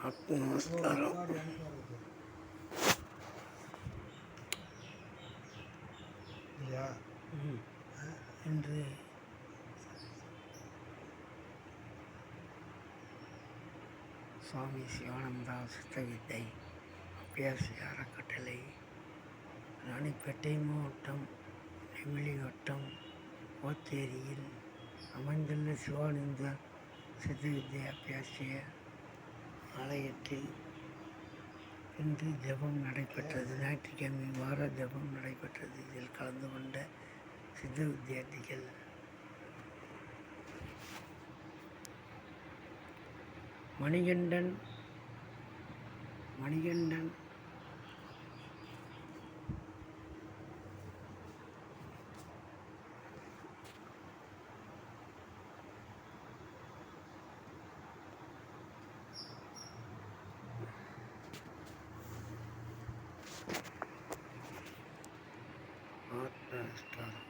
நமஸ்காரம். இன்று சுவாமி சிவானந்தா சித்தவித்தை அபியாசி அறக்கட்டளை ராணிப்பேட்டை மாவட்டம் நெமிலி வட்டம் ஓத்தேரியில் அமைந்துள்ள சிவானந்த சித்தவித்தை அபியாசிய ஆலயத்தில் இன்று ஜெபம் நடைபெற்றது. ஞாயிற்றுக்கிழமை வார ஜெபம் நடைபெற்றது. இதில் கலந்து கொண்ட சித்த வித்தியார்த்திகள் மணிகண்டன் ஆத்ம